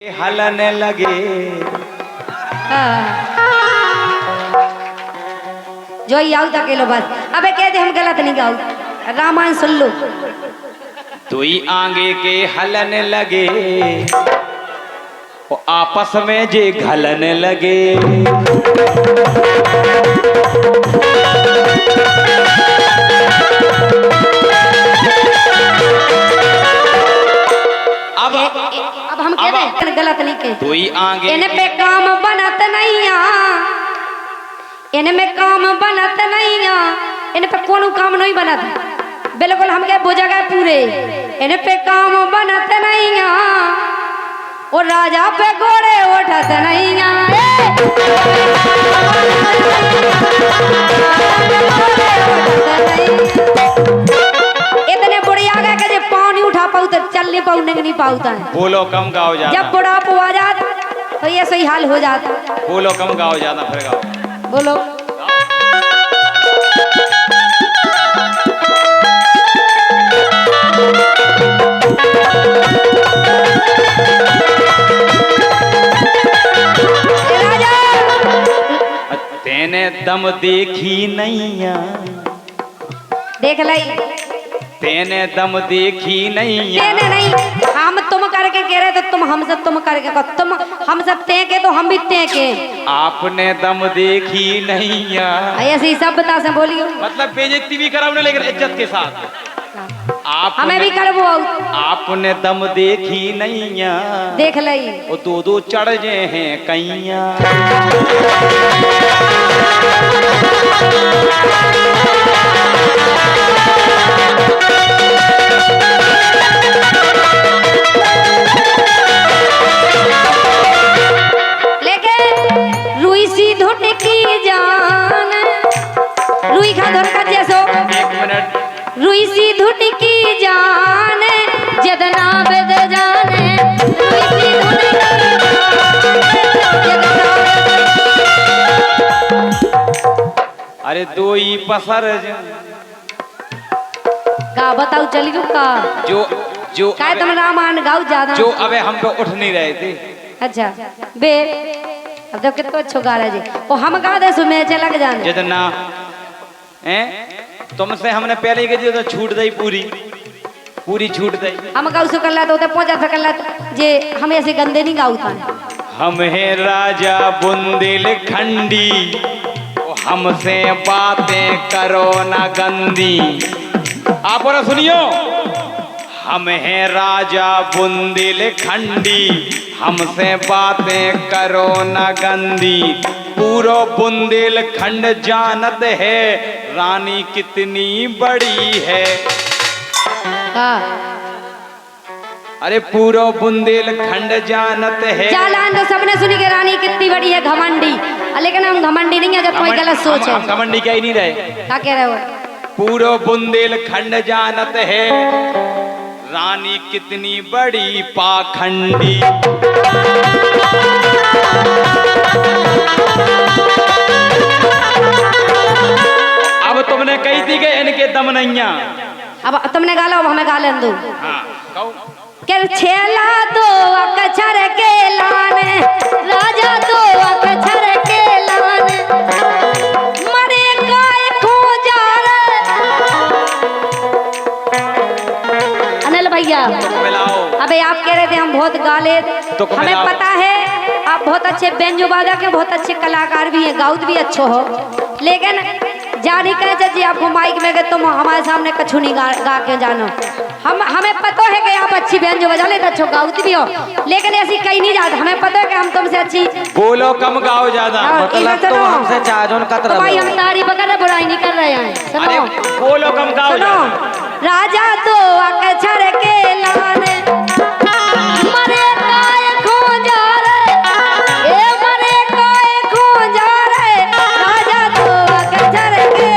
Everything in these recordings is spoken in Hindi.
हलने लगे। जो ही आऊ तक लो बस। अबे कह दे हम गलत नहीं गाऊ, रामायण सुन लो। तू ही आगे के हलने लगे, वो आपस में जे घलने लगे। अब हम कह दे गलत नहीं कह। तू ही आगे इन पे काम बनत नहीं आ, इन में काम बनत नहीं आ, इन पे कोनो काम नहीं बनत। बिल्कुल हम के बुझा गए पूरे। इन पे काम बनत नहीं आ, और राजा पे घोड़े उठत नहीं आ। इतने बुढ़ी आ गए कि पाँव नहीं उठा पाऊ तो चल नहीं पाऊ, नहीं पाऊता है। बोलो कम गाओ जाता। जब बुढ़ापा आ जाता तो ये सही हाल हो जाता। बोलो कम गाओ जाता, फिर गाओ। बोलो तेने दम देखी नैया, देख लाई। तेने दम देखी नैया। तेने नहीं, हम तुम करके कह रहे तो तुम हमसे तुम करके कहो। तुम हमसे ते के तो हम भी ते के। आपने दम देखी नैया, ऐसी सभ्यता से बोलियो। मतलब बेइज्जती भी कराओ लेकिन इज्जत के साथ। हमें भी करबो। आपने दम देखी नैया, देख लाई। वो दो दो चढ़ जे हैं कैया। लेकिन रुई सी धुन की जान, रुई खा धुन का जैसो। एक मिनट। रुई सी धुन की जान, जदना बेद जाने। रुई सी धुन की अरे दो ही पसर का बताओ चलियो का। जो जो काय तुम रामायण गाओ ज्यादा। जो अबे हम पे उठ नहीं रहे थे। अच्छा बे अब तो कितना अच्छा गा रहे जी। वो हम गा दे सुमे चलक जाने। जितना हैं तुमसे हमने पहले ही कही तो छूट गई, पूरी पूरी छूट गई। हम गाऊ सो कल्ला तो पहुंचा सकल्ला जे हम ऐसे गंदे नहीं गाऊ था। हम है राजा बुंदेलखंडी, हमसे बातें करो ना गंदी। आप बोला सुनियो। हम हैं राजा बुंदेलखंडी, हमसे बातें करो ना गंदी। पूरा बुंदेलखंड जानत है, रानी कितनी बड़ी है। अरे पूरा बुंदेलखंड जानत है। जालान तो सबने सुनी कि रानी कितनी बड़ी है, घमंडी। लेकिन हम घमंडी नहीं है, जब कोई गलत सोच है। हम घमंडी क्या ही नहीं रहे। क्या कह रहे हो? पूरा बुंदेलखंड जानत है, रानी कितनी बड़ी पाखंडी। अब तुमने कही थी कि इनके दम नैया। अब तुमने गाला, अब हमें गाले दो। हाँ कहो। के छेला दो अक्षर के लाने, राजा दो अक्षर के लाने। मरे काय खो जा अनिल भैया। अबे आप कह रहे थे हम बहुत गाले, तो हमें पता है आप बहुत अच्छे बेंजो बाजा के बहुत अच्छे कलाकार भी हैं, गाउत भी अच्छो हो। लेकिन जानी कहे जी आपको माइक में गए तुम हमारे सामने कछु नहीं गा के जानो। हमें पता है कि आप अच्छी बेंजो बजा लेते, अच्छो गाउत भी हो, लेकिन ऐसी कहीं नहीं जाता। हमें पता है कि हम तुमसे अच्छी। बोलो कम गाओ ज्यादा। मतलब तो हमसे चारों का तो भाई हम तारीफ कर बुराई नहीं कर रहे हैं। सुनो बोलो कम गाओ ज्यादा। राजा तो अक्षर के लाने, मरे काय खो जा रे, ए मरे काय खो जा रे। राजा तो अक्षर के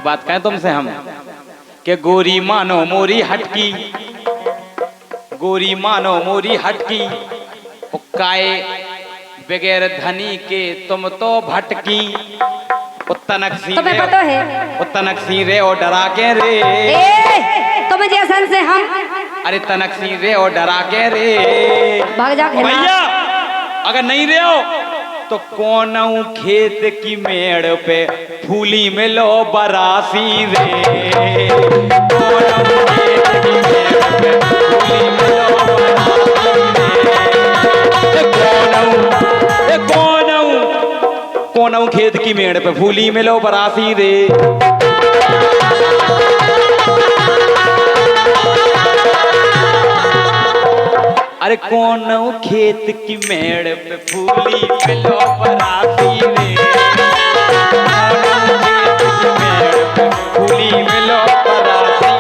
बात कहें तुमसे हम, के गोरी मानो मोरी हटकी, गोरी मानो मोरी हटकी, काय बगैर धनी के तुम तो भटकी। तुम्हें पता है तनक सी रे ओ डरा के रे, तुम्हें जैसन से हम, अरे तनक सी रे ओ डरा के रे। भाग जा भैया अगर नहीं रहे हो तो कौन खेत की मेड़ पे फूली में लो बरासी रे, कौन खेत की मेड़ पे फूली में लो बरासी रे। अरे कौन खेत की मेड़ पे फूली में लो बरासी रे, फूली में लो बरासी।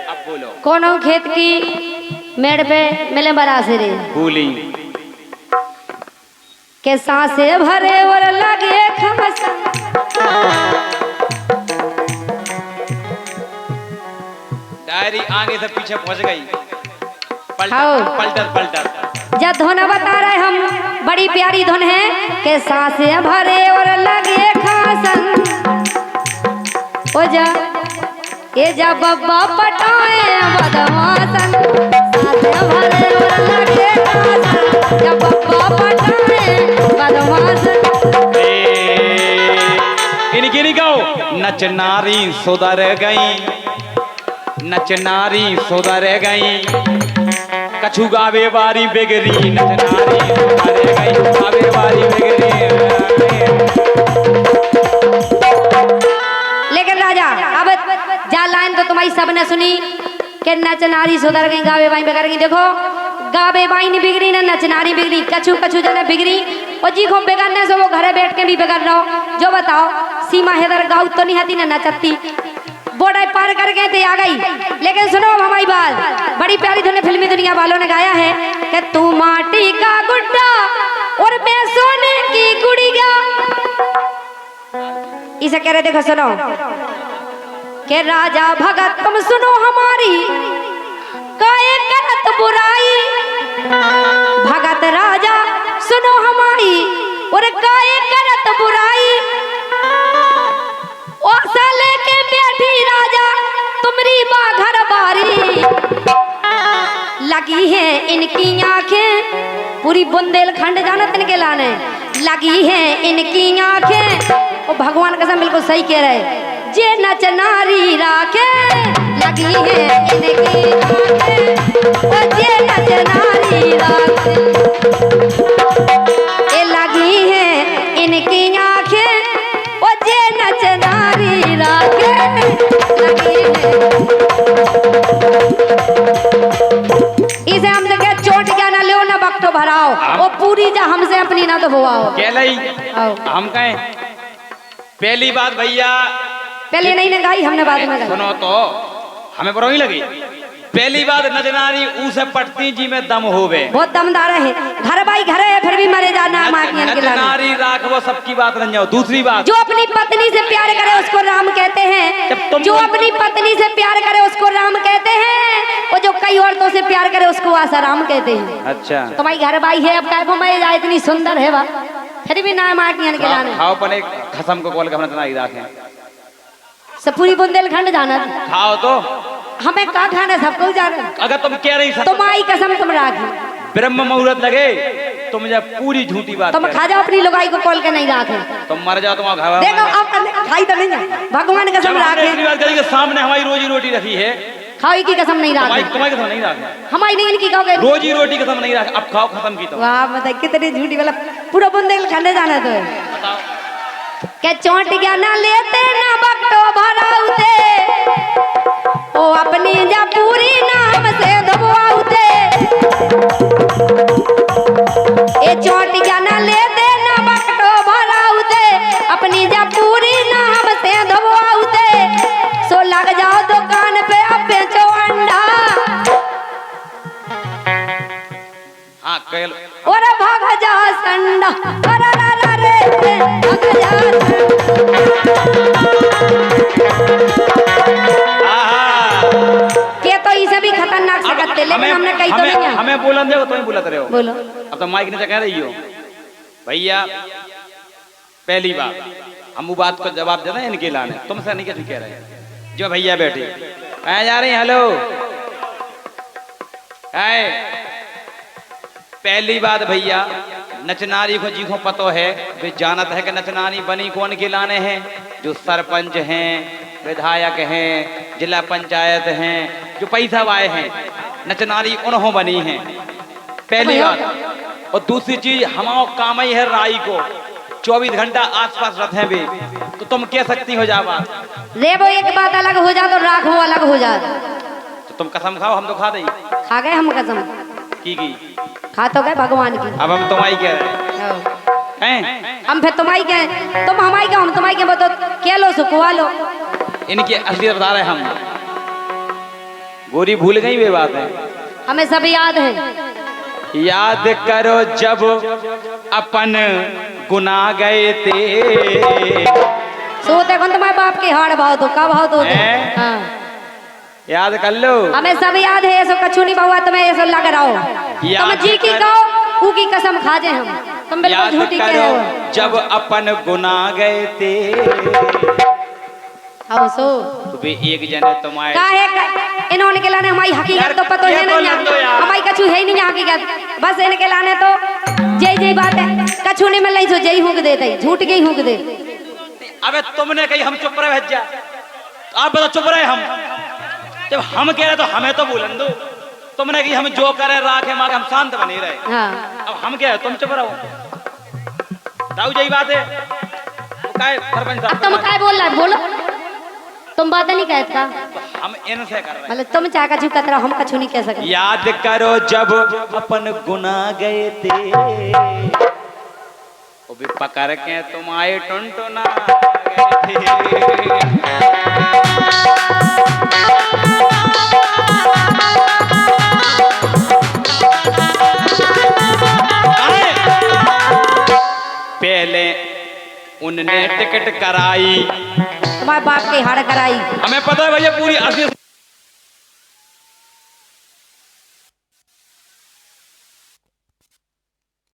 अब बोलो कौन खेत की मेड़ पे मिले बरासी रे, फूली के सांसे भरे और लगे खमसा। डायरी आगे से पीछे पहुंच गई, पलटर पलटर। जब धुन बता रहे हम, बड़ी प्यारी धुन है के सांसे भरे और लगे खासन। ओ जा ये जा बब्बा पटाए बदमाशन, सांसे भरे और लगे खासन, जब बब्बा पटाए बदमाशन। इनकी नहीं कहो नच नारी सुधर गई, नच नारी सुधर गई, कछु गावे बारी बेगरी, नच नारी सुधर गई, गावे बारी बेगरी। लेकिन राजा अब जा लाइन तो तुम्हारी सबने सुनी कि नच नारी सुधर गई, गावे बाई बिगड़ गई। देखो गावे बाई नहीं बिगड़ी ना नच नारी बिगड़ी, कछु कछु जने बिगड़ी और जी को बिगड़ने से वो घरे बैठ के भी बिगड़ रहा हो। जो बताओ सीमा हैदर गाँव तो नहीं आती ना नचती, बोर्डर पार कर गए थे आ गई। लेकिन सुनो हमारी बात, बड़ी प्यारी धुन फिल्मी दुनिया वालों ने गाया है कि तू माटी का गुड्डा और मैं सोने की गुड़िया। इसे कह रहे देखो सुनो के राजा भगत तुम सुनो हमारी काए करत बुराई, भगत राजा सुनो हमारी और काए करत बुराई। ओसा लेके बैठी राजा तुमरी माँ घर बारी, लगी है इनकी आंखें पूरी बुंदेलखंड जानत इनके लाने, लगी है इनकी आंखें। ओ भगवान कसम बिल्कुल सही कह रहे, जे नच नारी राखे लगी है इनकी आंखें, ओ जे नच नारी राखे ए लगी है इनकी आंखें, ओ जे नच नारी राखे लगी है। इसे हम देखे चोट क्या ना लो ना बक्तो भराओ, वो पूरी जा हमसे अपनी ना दबवाओ। हम कहें पहली बात भैया, पहले नहीं ना गाई हमने बाद में गाई। सुनो तो हमें बुरी लगी। पहली बात नचनारी उसे पटती जी में दम होवे, बहुत दमदार है, घर भाई घर है फिर भी मरे जाना नचनारी राख वो सबकी बात रंज जाओ। दूसरी बात जो अपनी पत्नी से प्यार करे उसको राम कहते हैं, जो अपनी पत्नी से प्यार करे उसको राम कहते हैं, और जो कई औरतों से प्यार करे उसको आसाराम कहते हैं। अच्छा तुम्हारी घर भाई है, अब क्या मैं जा इतनी सुंदर है वाह, फिर भी ना माटियन के लाने खाओ पने खसम को कॉल करना नचनारी राखें सब पूरी बुंदेलखंड जाना खाओ तो हमें का खाना सबको जाना। अगर तुम कह रही तुम्हारी कसम तुम राखी ब्रह्म मुहूर्त लगे तो मुझे पूरी झूठी बात तुम खा जाओ, अपनी लुगाई को कॉल के नहीं राखे, तुम मर जाओ। तुम घर देखो आप खाई तो नहीं, भगवान कसम राखे सामने हमारी रोजी रोटी रखी है, खाओ की कसम नहीं राखे, तुम्हारी कसम नहीं राखे, हमारी नहीं इनकी कहोगे रोजी रोटी कसम नहीं राखे। अब खाओ खत्म की तो वाह मतलब कितनी झूठी वाला पूरा बुंदेलखंड जाना तो क्या चोट क्या ना लेते ना बक्तो भराउते, ओ अपनी जा पूरी नाम से दबवाउते, ए चोट क्या ना लेते ना बक्तो भराउते, अपनी जा पूरी नाम से दबवाउते, सो लग जाओ दुकान पे अब बेचो अंडा। हाँ कल और भाग जा संडा, अरे भाग जा बोलन दे तुम बोलत रहे हो। बोलो। अब तो माइक नीचे कह रही हो भैया पहली बात हम वो बात को जवाब देना इनके लाने तुमसे नहीं कैसे कह रहे जो भैया बैठे कहाँ जा रही हैं? हेलो पहली बात भैया नचनारी को जी को पतो है वे जानत है कि नचनारी बनी कौन के लाने हैं जो सरपंच हैं विधायक हैं जिला पंचायत हैं जो पैसा वाए हैं नचनारी उन्हों बनी हैं पहली बात। और दूसरी चीज हमारा काम ही है राई को 24 घंटा आसपास रहते हैं वे तो तुम कह सकती हो जावा रे वो एक बात अलग हो जा तो राख वो अलग हो जा तो तुम कसम खाओ हम तो खा दई खा गए हम कसम की खा तो गए भगवान की। अब हम तुम्हारी कह रहे हैं हम फिर तुम्हारी कहें तुम हमारी कहो हम तुम्हारी कहें तो क्या लो सुखवा लो इनकी असलियत बता रहे हम गोरी भूल गई वे बात है हमें सब याद है। याद करो जब अपन गुना गए थे सोते कौन तुम्हारे बाप के हाड़ भाव तो का भाव तो हाँ। याद कर लो हमें सब याद है ऐसा कछु नहीं बहुआ तुम्हें ऐसा लग रहा हो तुम जी की कहो ऊ की कसम खा जे हम तुम बिल्कुल झूठी कह रहे हो। जब अपन गुना गए थे आओ सो तो वे एक जने तुम्हारे काहे इन्होंने के लाने हमारी हकीकत तो पता है नहीं हमारी कछु है ही नहीं हकीकत बस इनके लाने तो जय जय बात है कछु नहीं मिल रही सो जय हुक देते झूठ गई हुक दे। अबे तुमने कही हम चुप रहे भज्जा आप बता चुप रहे हम जब हम कह रहे तो हमें तो बोलन दो तुमने कही हम जो करे राखे मांगे हम शांत बने रहे हाँ। अब हम क्या है तुम चुप रहो दाऊ यही बात है काय सरपंच साहब तुम काय बोल रहा बोलो तुम बात नहीं कहते का हम इनसे कर रहे हैं मतलब तुम चाह कछु कतरा हम कछु नहीं कह सकते। याद करो जब अपन गुना गए थे वो भी पकड़ के तुम आए टुनटुना गए थे पहले उनने टिकट कराई तुम्हारे बाप के हाड़ कराई हमें पता है भैया पूरी असली